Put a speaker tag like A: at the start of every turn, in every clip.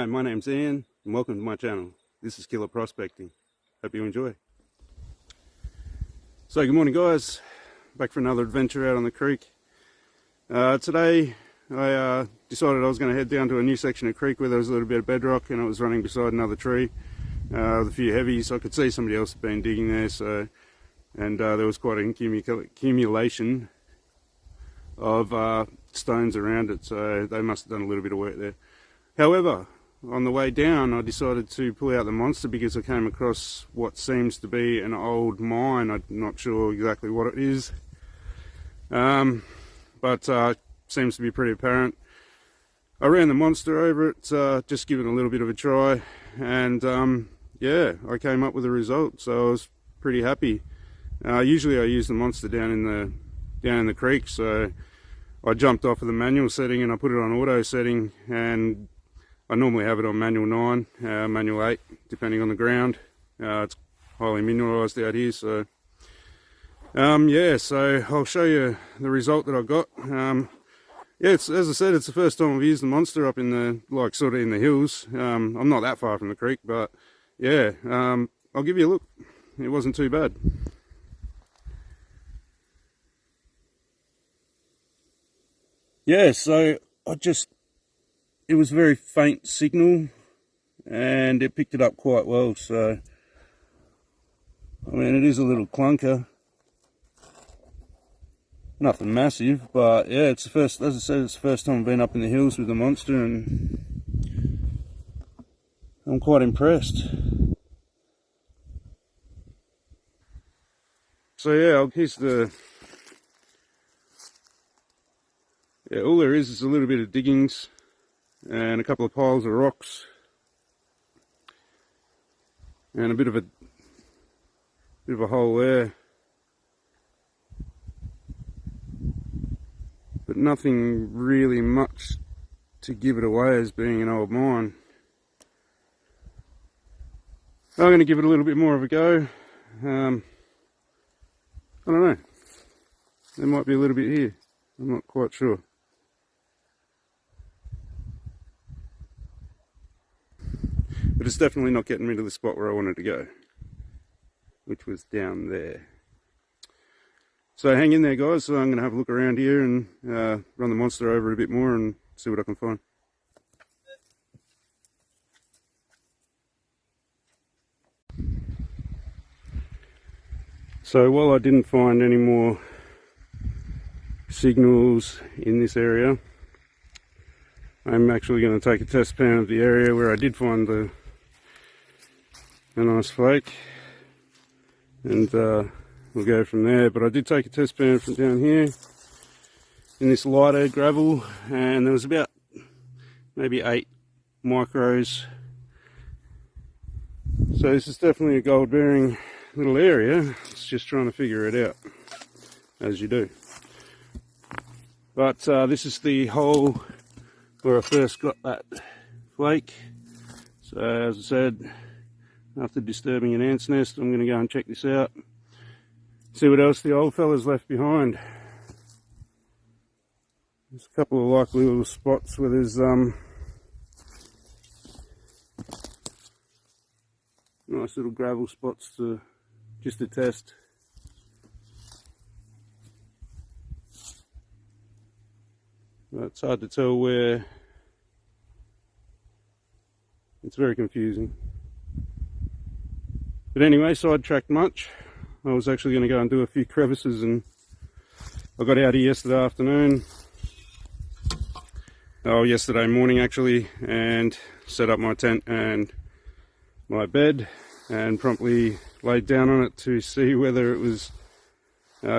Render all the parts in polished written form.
A: Hi, my name's Ian and welcome to my channel. This is Killa Prospecting. Hope you enjoy. So good morning guys, back for another adventure out on the creek. Today I decided I was going to head down to a new section of creek where there was a little bit of bedrock and it was running beside another tree with a few heavies. I could see somebody else had been digging there, and there was quite an accumulation of stones around it, so they must have done a little bit of work there. However, on the way down I decided to pull out the monster because I came across what seems to be an old mine. I'm not sure exactly what it is, but seems to be pretty apparent. I ran the monster over it, just giving it a little bit of a try, and yeah, I came up with a result, so I was pretty happy. Usually I use the monster down in the creek, so I jumped off of the manual setting and I put it on auto setting, and I normally have it on manual 9, manual 8, depending on the ground. It's highly mineralised out here, so yeah, so I'll show you the result that I got. Yeah, as I said, it's the first time I've used the monster up in the, sort of in the hills. I'm not that far from the creek, but yeah, I'll give you a look. It wasn't too bad. Yeah, so it was a very faint signal and it picked it up quite well, so I mean it is a little clunker, nothing massive, but yeah, it's the first, as I said, it's the first time I've been up in the hills with the monster and I'm quite impressed. So yeah, here's all there is a little bit of diggings and a couple of piles of rocks and a bit of a hole there, but nothing really much to give it away as being an old mine. I'm going to give it a little bit more of a go. I don't know, there might be a little bit here, I'm not quite sure. But it's definitely not getting me to the spot where I wanted to go, which was down there. So hang in there guys, so I'm going to have a look around here and run the monster over a bit more and see what I can find. So while I didn't find any more signals in this area, I'm actually going to take a test pan of the area where I did find a nice flake, and we'll go from there. But I did take a test pan from down here in this lighter gravel, and there was about maybe 8 micros. So this is definitely a gold bearing little area. It's just trying to figure it out, as you do. But this is the hole where I first got that flake. So as I said, after disturbing an ant's nest, I'm going to go and check this out, see what else the old fella's left behind. There's a couple of likely little spots where there's nice little gravel spots just to test. But it's hard to tell where. It's very confusing. But anyway, sidetracked much. I was actually going to go and do a few crevices, and I got out here yesterday afternoon. Oh, yesterday morning actually, and set up my tent and my bed and promptly laid down on it to see whether it was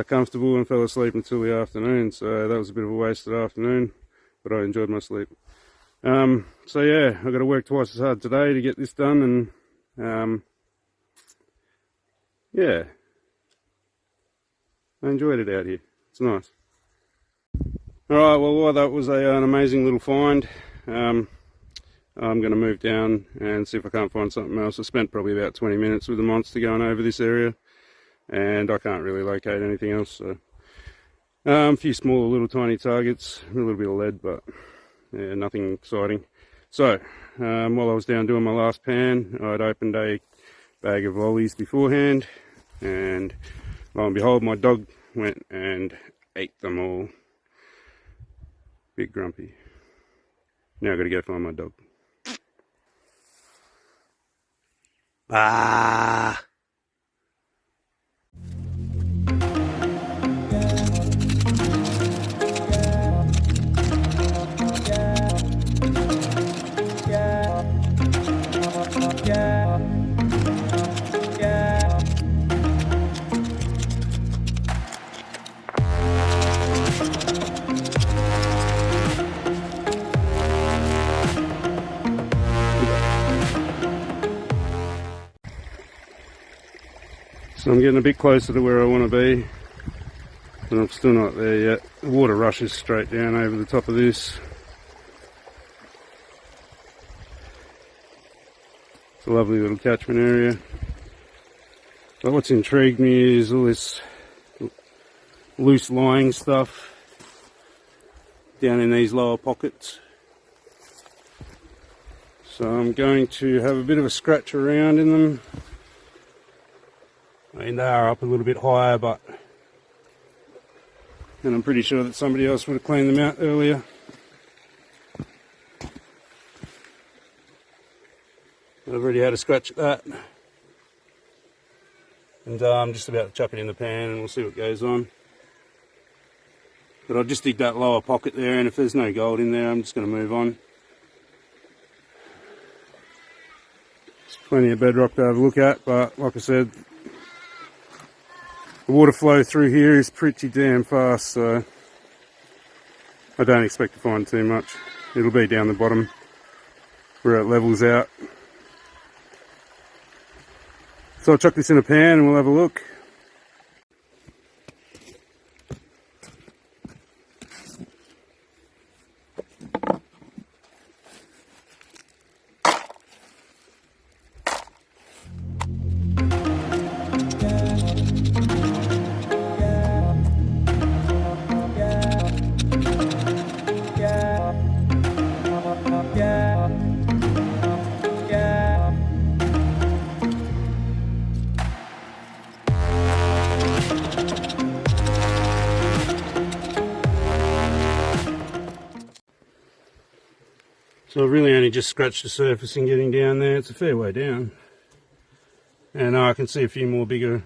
A: comfortable, and fell asleep until the afternoon. So that was a bit of a wasted afternoon, but I enjoyed my sleep. So yeah, I've got to work twice as hard today to get this done, and yeah, I enjoyed it out here. It's nice. Alright, well that was an amazing little find. I'm going to move down and see if I can't find something else. I spent probably about 20 minutes with the monster going over this area, and I can't really locate anything else. So a few smaller little tiny targets, a little bit of lead, but yeah, nothing exciting. So while I was down doing my last pan. I'd opened a bag of lollies beforehand, and lo and behold, my dog went and ate them all. Big grumpy. Now I've got to go find my dog. Ah! So I'm getting a bit closer to where I want to be, but I'm still not there yet. The water rushes straight down over the top of this. It's a lovely little catchment area. But what's intrigued me is all this loose lying stuff down in these lower pockets. So I'm going to have a bit of a scratch around in them. I mean, they are up a little bit higher, but and I'm pretty sure that somebody else would have cleaned them out earlier. I've already had a scratch at that, and I'm just about to chuck it in the pan and we'll see what goes on. But I'll just dig that lower pocket there, and if there's no gold in there, I'm just going to move on. There's plenty of bedrock to have a look at, but like I said, the water flow through here is pretty damn fast, so I don't expect to find too much. It'll be down the bottom where it levels out. So I'll chuck this in a pan and we'll have a look. So I've really only just scratched the surface and getting down there. It's a fair way down. And I can see a few more bigger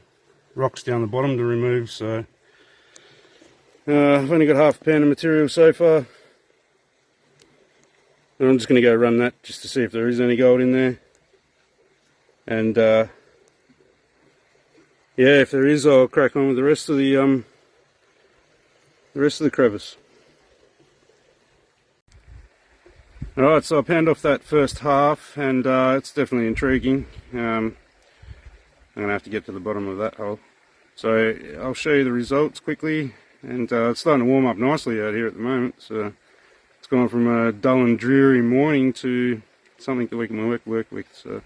A: rocks down the bottom to remove, so I've only got half a pan of material so far. And I'm just going to go run that just to see if there is any gold in there. And yeah, if there is, I'll crack on with the rest of the crevice. Alright, so I panned off that first half, and it's definitely intriguing. I'm going to have to get to the bottom of that hole. So I'll show you the results quickly, and it's starting to warm up nicely out here at the moment. So it's gone from a dull and dreary morning to something that we can work with. So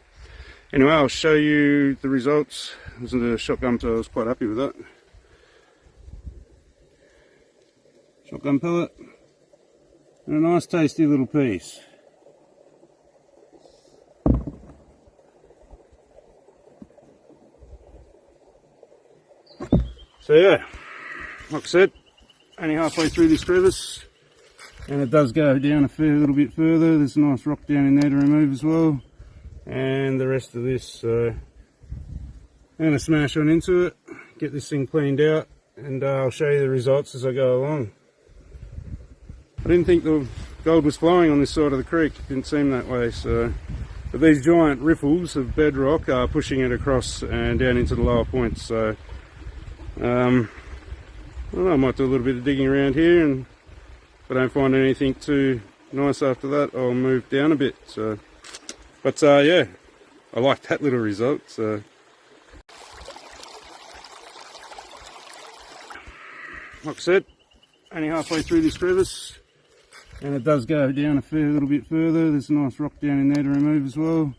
A: anyway, I'll show you the results. This is a shotgun, so I was quite happy with that. Shotgun pellet. And a nice tasty little piece. So yeah, like I said, only halfway through this crevice, and it does go down a fair little bit further. There's a nice rock down in there to remove as well, and the rest of this, so I'm going to smash on into it, get this thing cleaned out, and I'll show you the results as I go along. I didn't think the gold was flowing on this side of the creek. It didn't seem that way. So, but these giant riffles of bedrock are pushing it across and down into the lower points. So I don't know, I might do a little bit of digging around here, and if I don't find anything too nice after that, I'll move down a bit. So, but yeah, I like that little result. So like I said, only halfway through this crevice, and it does go down a fair little bit further. There's a nice rock down in there to remove as well,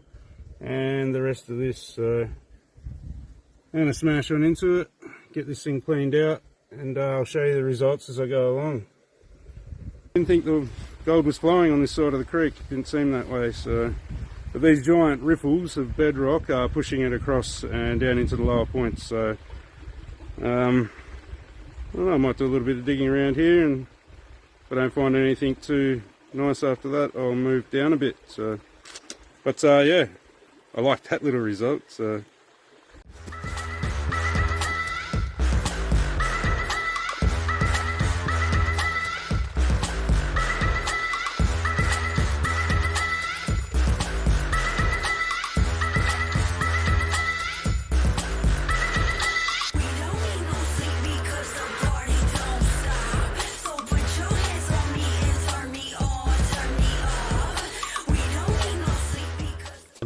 A: and the rest of this, so I'm going to smash on into it, get this thing cleaned out, and I'll show you the results as I go along. I didn't think the gold was flowing on this side of the creek. It didn't seem that way. So, but these giant riffles of bedrock are pushing it across and down into the lower points. So I don't know, I might do a little bit of digging around here, and if I don't find anything too nice after that, I'll move down a bit. So, but yeah, I like that little result. So.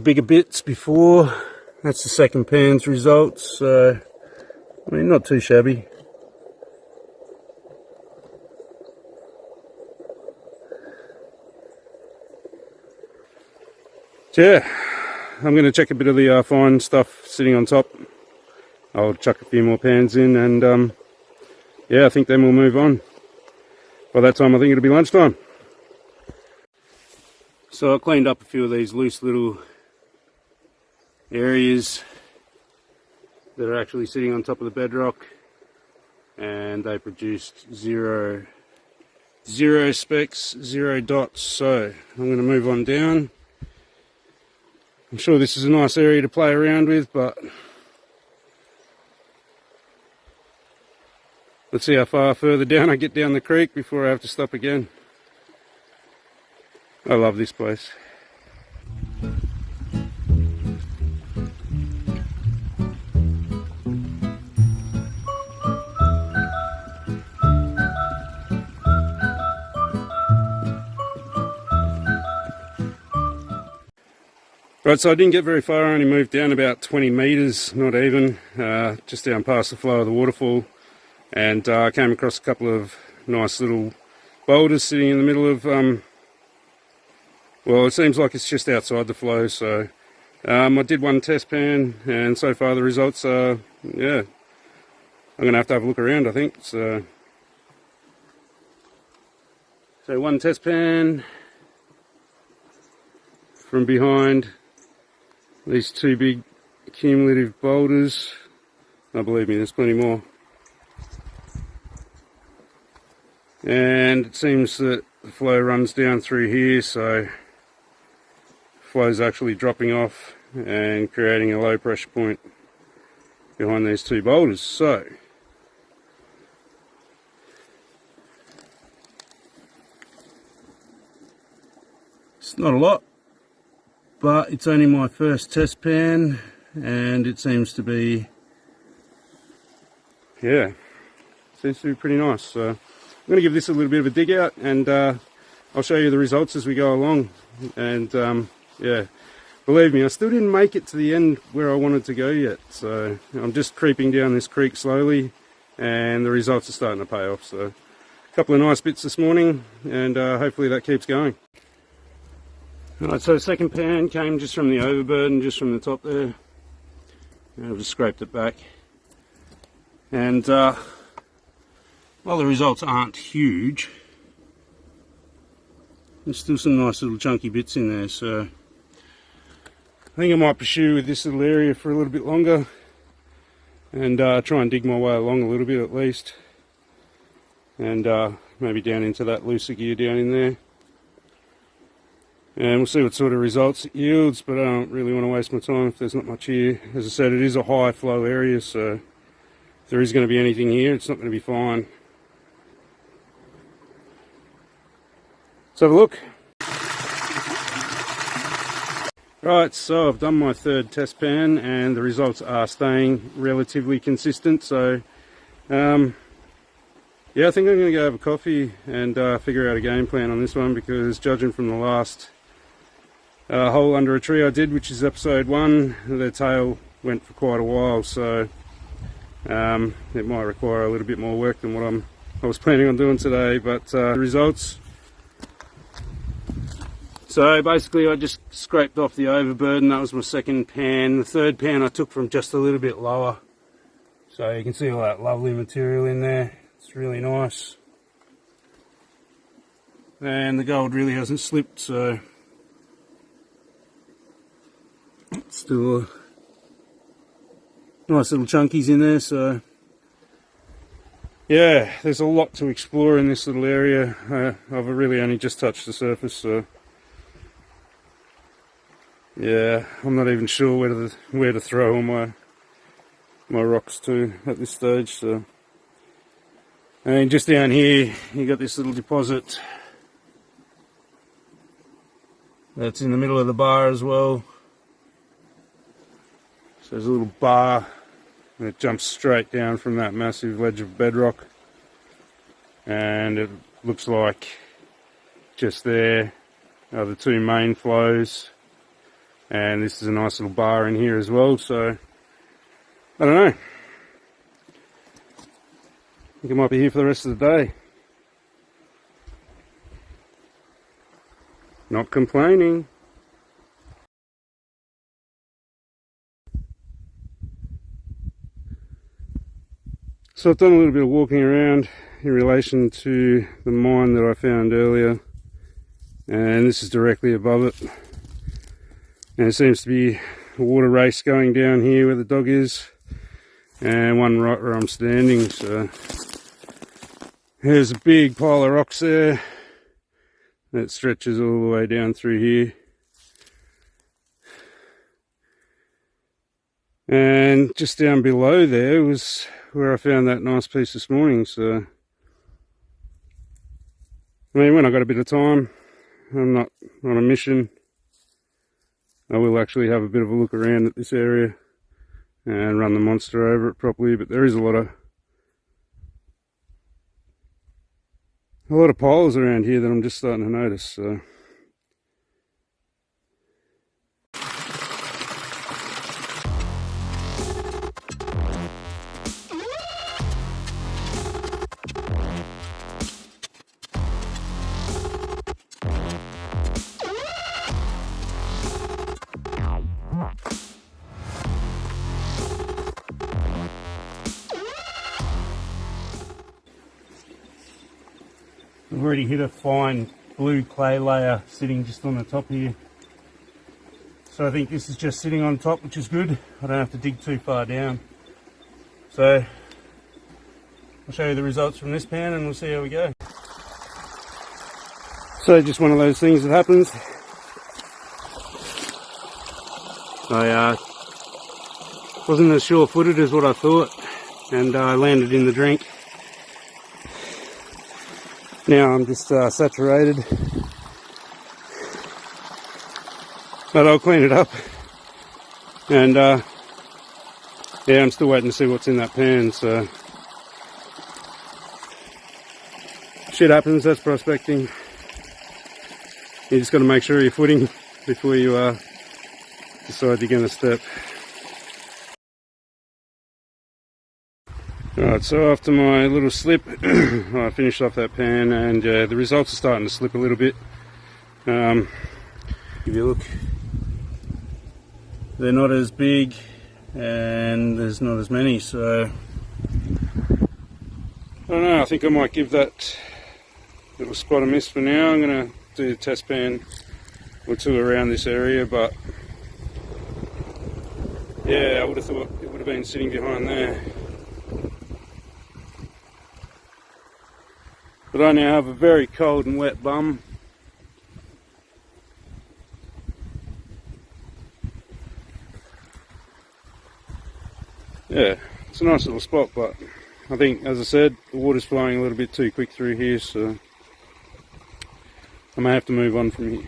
A: Bigger bits before. That's the second pan's results. So, I mean, not too shabby. So, yeah, I'm going to check a bit of the fine stuff sitting on top. I'll chuck a few more pans in, and yeah, I think then we'll move on. By that time, I think it'll be lunchtime. So I cleaned up a few of these loose little areas that are actually sitting on top of the bedrock, and they produced zero specks, 0 dots. So I'm going to move on down. I'm sure this is a nice area to play around with, but let's see how far further down I get down the creek before I have to stop again. I love this place. Right, so I didn't get very far, I only moved down about 20 metres, not even, just down past the flow of the waterfall, and I came across a couple of nice little boulders sitting in the middle of, well, it seems like it's just outside the flow. So I did one test pan, and so far the results are, yeah, I'm going to have a look around, I think. So one test pan from behind these two big cumulative boulders. Oh, believe me, there's plenty more. And it seems that the flow runs down through here, so flow's actually dropping off and creating a low pressure point behind these two boulders. So it's not a lot, but it's only my first test pan, and it seems to be, yeah, seems to be pretty nice. So I'm going to give this a little bit of a dig out, and I'll show you the results as we go along. And yeah, believe me, I still didn't make it to the end where I wanted to go yet. So I'm just creeping down this creek slowly, and the results are starting to pay off. So a couple of nice bits this morning, and hopefully that keeps going. Alright, so the second pan came just from the overburden, just from the top there. And I've just scraped it back. And while the results aren't huge, there's still some nice little chunky bits in there. So I think I might pursue with this little area for a little bit longer, and try and dig my way along a little bit at least. And maybe down into that looser gear down in there. And we'll see what sort of results it yields, but I don't really want to waste my time if there's not much here. As I said, it is a high flow area, so if there is going to be anything here, it's not going to be fine. Let's have a look. Right, so I've done my third test pan, and the results are staying relatively consistent. So yeah, I think I'm going to go have a coffee and figure out a game plan on this one, because judging from the last hole under a tree I did, which is episode 1, the tail went for quite a while, so it might require a little bit more work than what I was planning on doing today. But the results, so basically I just scraped off the overburden. That was my second pan. The third pan I took from just a little bit lower, so you can see all that lovely material in there. It's really nice. and the gold really hasn't slipped, so still nice little chunkies in there. So yeah, there's a lot to explore in this little area. I've really only just touched the surface, so yeah, I'm not even sure where to throw all my rocks to at this stage. So, and just down here you got this little deposit that's in the middle of the bar as well. So there's a little bar and it jumps straight down from that massive ledge of bedrock, and it looks like just there are the two main flows, and this is a nice little bar in here as well. So I don't know, I think I might be here for the rest of the day. Not complaining. So I've done a little bit of walking around in relation to the mine that I found earlier, and this is directly above it, and it seems to be a water race going down here where the dog is, and one right where I'm standing. So there's a big pile of rocks there that stretches all the way down through here, and just down below there was where I found that nice piece this morning. So I mean, when I got a bit of time, I'm not on a mission, I will actually have a bit of a look around at this area and run the monster over it properly. But there is a lot of piles around here that I'm just starting to notice. So I've already hit a fine blue clay layer sitting just on the top here. So I think this is just sitting on top, which is good. I don't have to dig too far down. So I'll show you the results from this pan and we'll see how we go. So just one of those things that happens. I wasn't as sure-footed as what I thought, and I landed in the drink. Now I'm just saturated, but I'll clean it up, and yeah, I'm still waiting to see what's in that pan. So shit happens, that's prospecting. You just got to make sure you're footing before you decide you're going to step. Alright, so after my little slip, I finished off that pan, and the results are starting to slip a little bit. Give you a look. They're not as big, and there's not as many, so I don't know, I think I might give that little spot a miss for now. I'm going to do a test pan or two around this area, but yeah, I would have thought it would have been sitting behind there. But I now have a very cold and wet bum. Yeah, it's a nice little spot, but I think, as I said, the water's flowing a little bit too quick through here, so I may have to move on from here.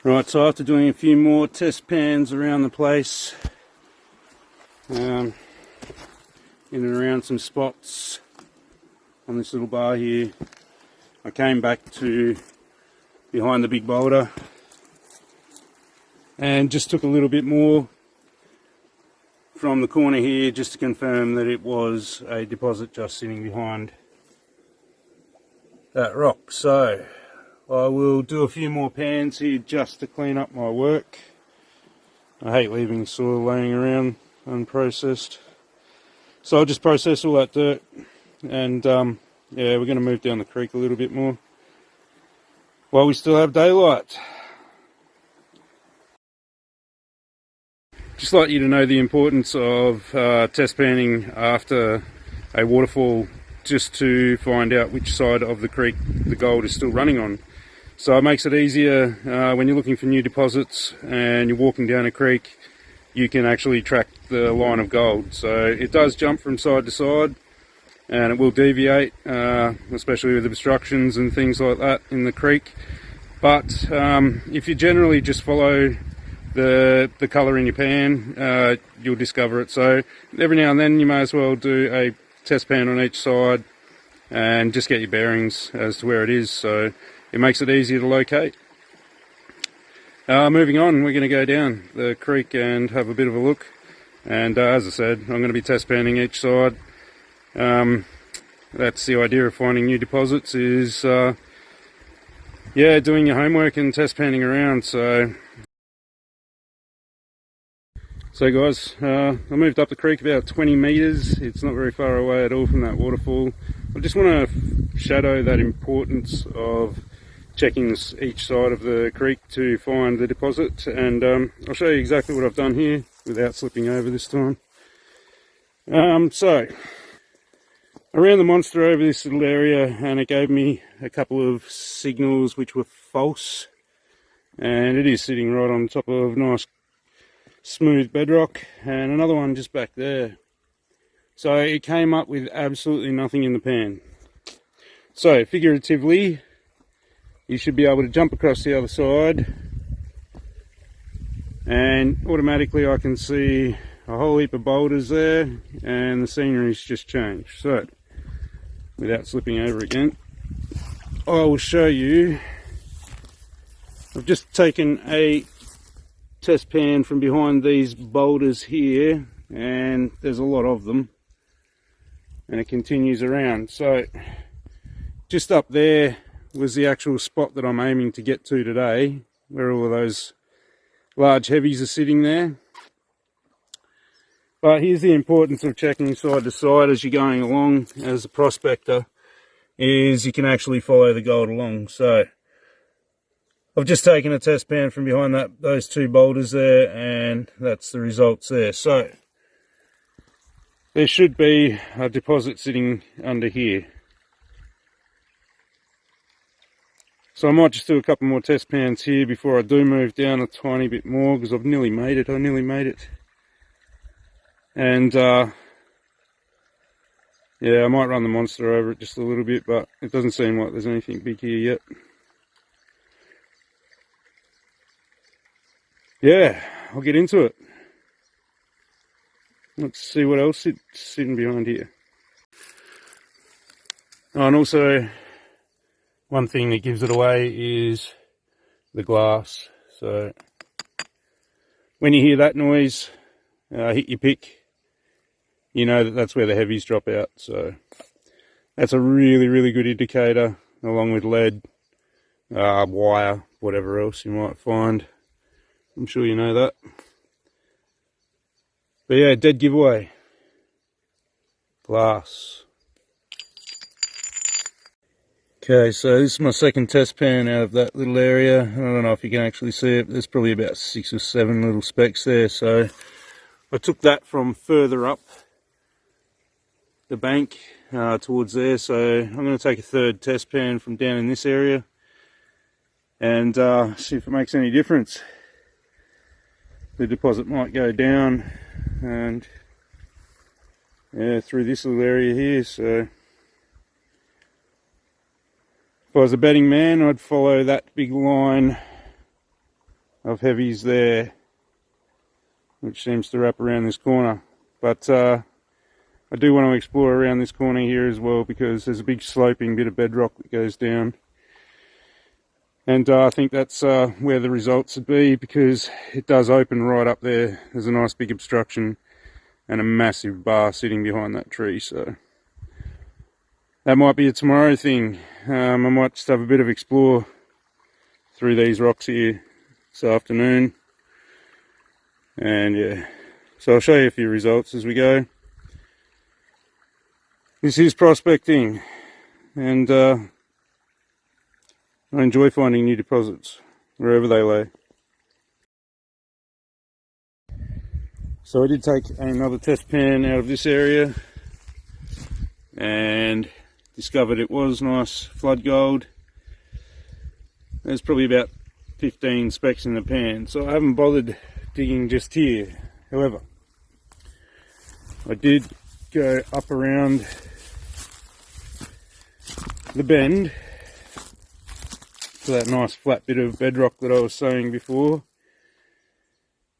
A: Right, so after doing a few more test pans around the place, in and around some spots on this little bar here, I came back to behind the big boulder and just took a little bit more from the corner here just to confirm that it was a deposit just sitting behind that rock. So I will do a few more pans here just to clean up my work. I hate leaving soil laying around unprocessed, so I'll just process all that dirt and yeah, we're going to move down the creek a little bit more while we still have daylight. Just like you to know the importance of test panning after a waterfall, just to find out which side of the creek the gold is still running on. So it makes it easier when you're looking for new deposits and you're walking down a creek, you can actually track the line of gold. So it does jump from side to side and it will deviate, especially with obstructions and things like that in the creek. But if you generally just follow the colour in your pan, you'll discover it. So every now and then you may as well do a test pan on each side and just get your bearings as to where it is, so it makes it easier to locate. Moving on, we're going to go down the creek and have a bit of a look, and as I said, I'm going to be test panning each side. That's the idea of finding new deposits, is yeah, doing your homework and test panning around. So guys, I moved up the creek about 20 metres. It's not very far away at all from that waterfall. I just want to shadow that importance of checking each side of the creek to find the deposit, and I'll show you exactly what I've done here without slipping over this time. So around the monster over this little area, and it gave me a couple of signals which were false, and it is sitting right on top of nice smooth bedrock, and another one just back there. So it came up with absolutely nothing in the pan. So figuratively, you should be able to jump across the other side and automatically I can see a whole heap of boulders there, and the scenery's just changed. So without slipping over again, I will show you. I've just taken a test pan from behind these boulders here, and there's a lot of them, and it continues around. So just up there was the actual spot that I'm aiming to get to today, where all of those large heavies are sitting there. But here's the importance of checking side to side as you're going along as a prospector, is you can actually follow the gold along. So I've just taken a test pan from behind those two boulders there, and that's the results there. So there should be a deposit sitting under here. So I might just do a couple more test pans here before I do move down a tiny bit more, because I've nearly made it. I nearly made it. And yeah, I might run the monster over it just a little bit, but it doesn't seem like there's anything big here yet. Yeah, I'll get into it. Let's see what else is sitting behind here. Oh, and also, one thing that gives it away is the glass. So when you hear that noise, hit your pick, you know that that's where the heavies drop out. So that's a really, really good indicator, along with lead, wire, whatever else you might find. I'm sure you know that. But yeah, dead giveaway. Glass. Okay, so this is my second test pan out of that little area. I don't know if you can actually see it, but there's probably about 6 or 7 little specks there. So I took that from further up the bank towards there. So I'm going to take a third test pan from down in this area and see if it makes any difference. The deposit might go down and yeah, through this little area here. So if I was a betting man, I'd follow that big line of heavies there, which seems to wrap around this corner. But I do want to explore around this corner here as well, because there's a big sloping bit of bedrock that goes down. And I think that's where the results would be, because it does open right up there. There's a nice big obstruction and a massive bar sitting behind that tree. So that might be a tomorrow thing. I might just have a bit of explore through these rocks here this afternoon. And yeah, so I'll show you a few results as we go. This is prospecting. and I enjoy finding new deposits wherever they lay. So I did take another test pan out of this area and discovered it was nice flood gold. There's probably about 15 specks in the pan, so I haven't bothered digging just here. However, I did go up around the bend to that nice flat bit of bedrock that I was saying before,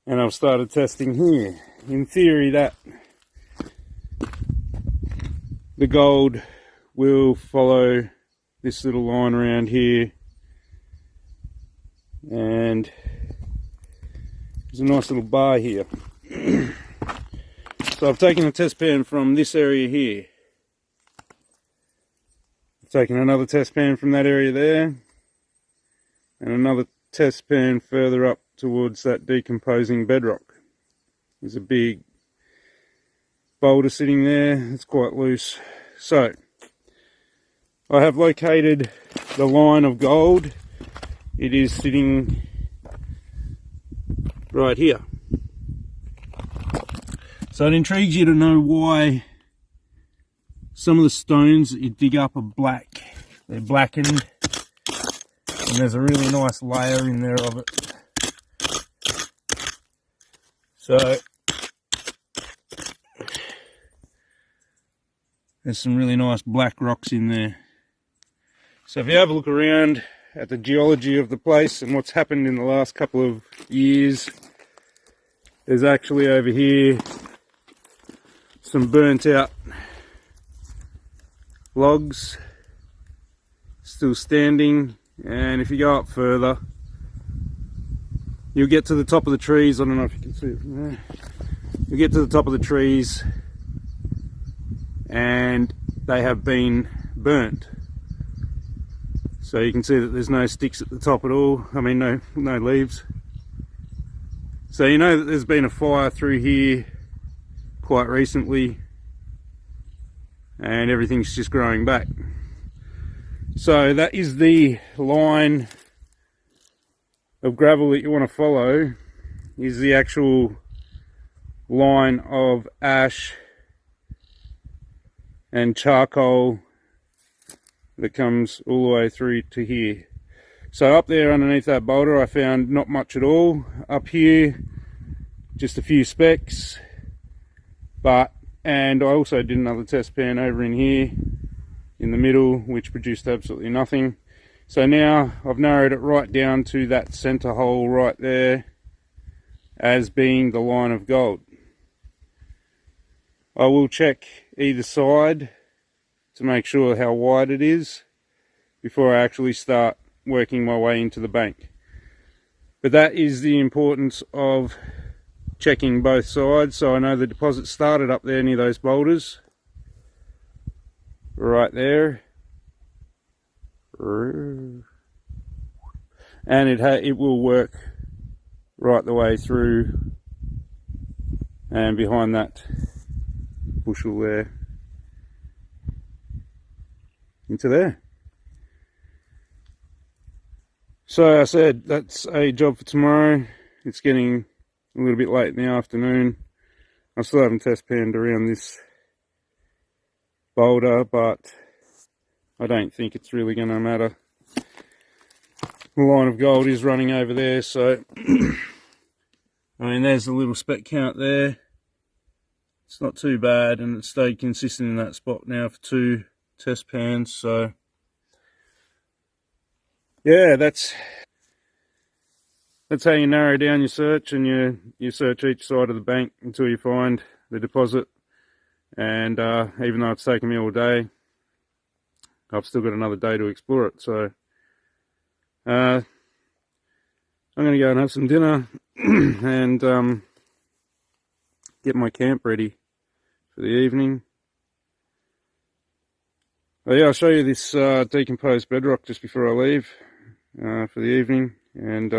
A: and I've started testing here. In theory, that the gold will follow this little line around here, and there's a nice little bar here. So I've taken a test pan from this area here. I've taken another test pan from that area there, and another test pan further up towards that decomposing bedrock. There's a big boulder sitting there, it's quite loose. So I have located the line of gold. It is sitting right here. So it intrigues you to know why some of the stones that you dig up are black. They're blackened, and there's a really nice layer in there of it. So there's some really nice black rocks in there. So if you have a look around at the geology of the place and what's happened in the last couple of years, there's actually over here some burnt out logs still standing, and if you go up further you'll get to the top of the trees. I don't know if you can see it from there. You'll get to the top of the trees and they have been burnt. So you can see that there's no sticks at the top at all. I mean, no leaves. So you know that there's been a fire through here quite recently, and everything's just growing back. So that is the line of gravel that you want to follow, is the actual line of ash and charcoal that comes all the way through to here. So up there underneath that boulder I found not much at all. Up here just a few specks, and I also did another test pan over in here in the middle, which produced absolutely nothing. So now I've narrowed it right down to that center hole right there as being the line of gold. I will check either side to make sure how wide it is before I actually start working my way into the bank. But that is the importance of checking both sides. So I know the deposit started up there near those boulders right there, and it will work right the way through and behind that bushel there into there. So I said that's a job for tomorrow. It's getting a little bit late in the afternoon. I still haven't test panned around this boulder, but I don't think it's really going to matter. The line of gold is running over there, so I mean, there's a little speck count there. It's not too bad, and it stayed consistent in that spot now for 2 test pans. So yeah, that's how you narrow down your search, and you search each side of the bank until you find the deposit. And even though it's taken me all day, I've still got another day to explore it. So I'm going to go and have some dinner and get my camp ready for the evening. But yeah, I'll show you this decomposed bedrock just before I leave for the evening, and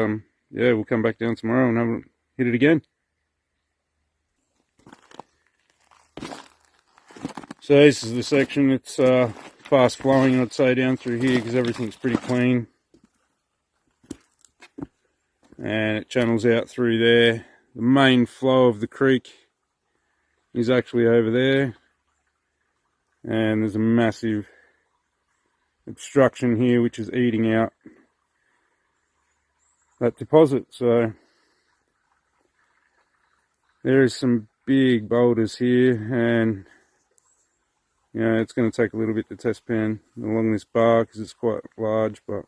A: yeah, we'll come back down tomorrow and hit it again. So this is the section. It's fast flowing, I'd say, down through here because everything's pretty clean. And it channels out through there. The main flow of the creek is actually over there. And there's a massive obstruction here which is eating out that deposit. So there is some big boulders here, and you know, it's going to take a little bit to test pan along this bar because it's quite large, but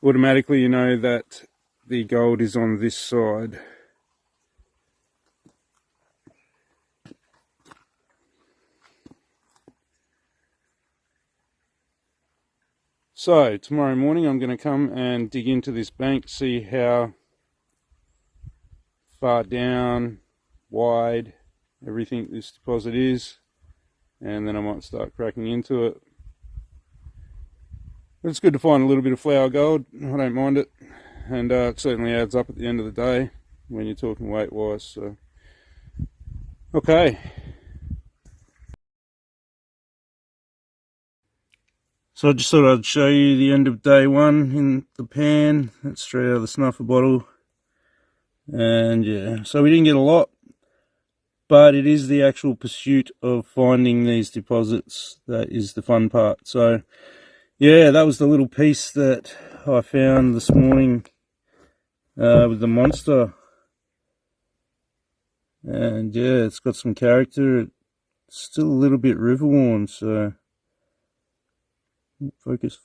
A: automatically you know that the gold is on this side. So tomorrow morning I'm going to come and dig into this bank, see how far down, wide, everything this deposit is, and then I might start cracking into it. But it's good to find a little bit of flour gold. I don't mind it, and it certainly adds up at the end of the day when you're talking weight wise. So okay. So I just thought I'd show you the end of day one in the pan. That's straight out of the snuffer bottle. And yeah, so we didn't get a lot, but it is the actual pursuit of finding these deposits that is the fun part. So yeah, that was the little piece that I found this morning with the monster. And yeah, it's got some character. It's still a little bit river worn, so focus.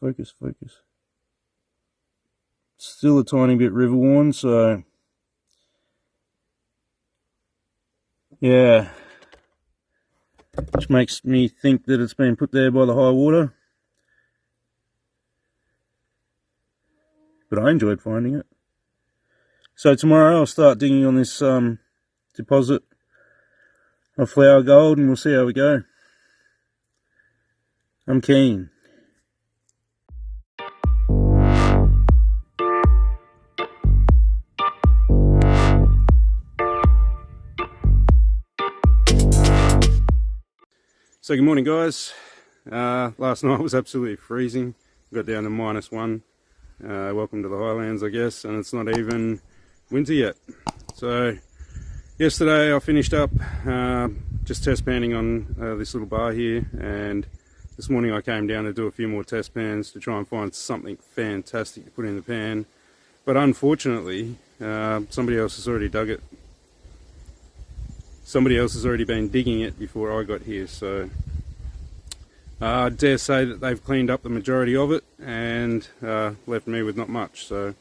A: Still a tiny bit river worn, so yeah, which makes me think that it's been put there by the high water. But I enjoyed finding it. So tomorrow I'll start digging on this deposit of flour gold, and we'll see how we go. I'm keen. So good morning, guys. Last night was absolutely freezing. Got down to -1. Welcome to the Highlands, I guess, and it's not even winter yet. So yesterday I finished up just test panning on this little bar here, and this morning I came down to do a few more test pans to try and find something fantastic to put in the pan. But unfortunately, somebody else has already dug it. Somebody else has already been digging it before I got here, so I dare say that they've cleaned up the majority of it and left me with not much. So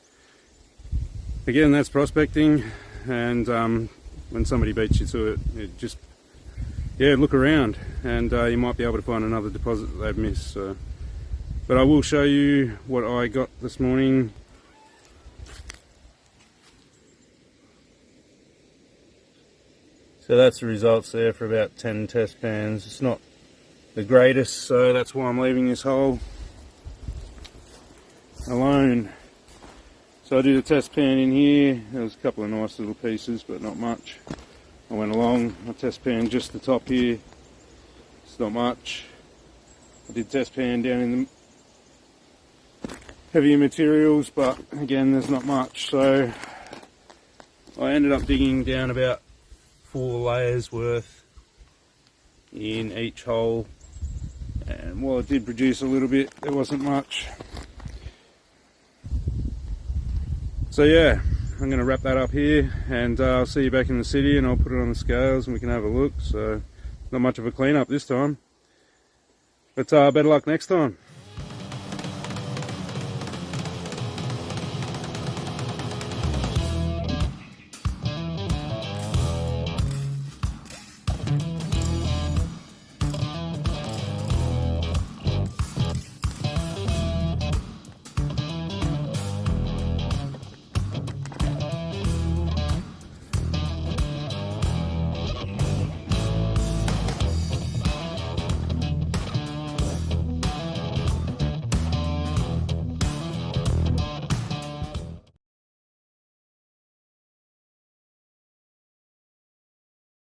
A: again, that's prospecting, and when somebody beats you to it, it just, yeah, look around and you might be able to find another deposit that they've missed. So, but I will show you what I got this morning. So that's the results there for about 10 test pans. It's not the greatest, so that's why I'm leaving this hole alone. So I did a test pan in here. There was a couple of nice little pieces, but not much. I went along, I test pan just the top here. It's not much. I did test pan down in the heavier materials, but again, there's not much. So I ended up digging down about 4 layers worth in each hole, and while it did produce a little bit, there wasn't much. So yeah, I'm going to wrap that up here, and I'll see you back in the city, and I'll put it on the scales and we can have a look. So not much of a clean up this time, but better luck next time.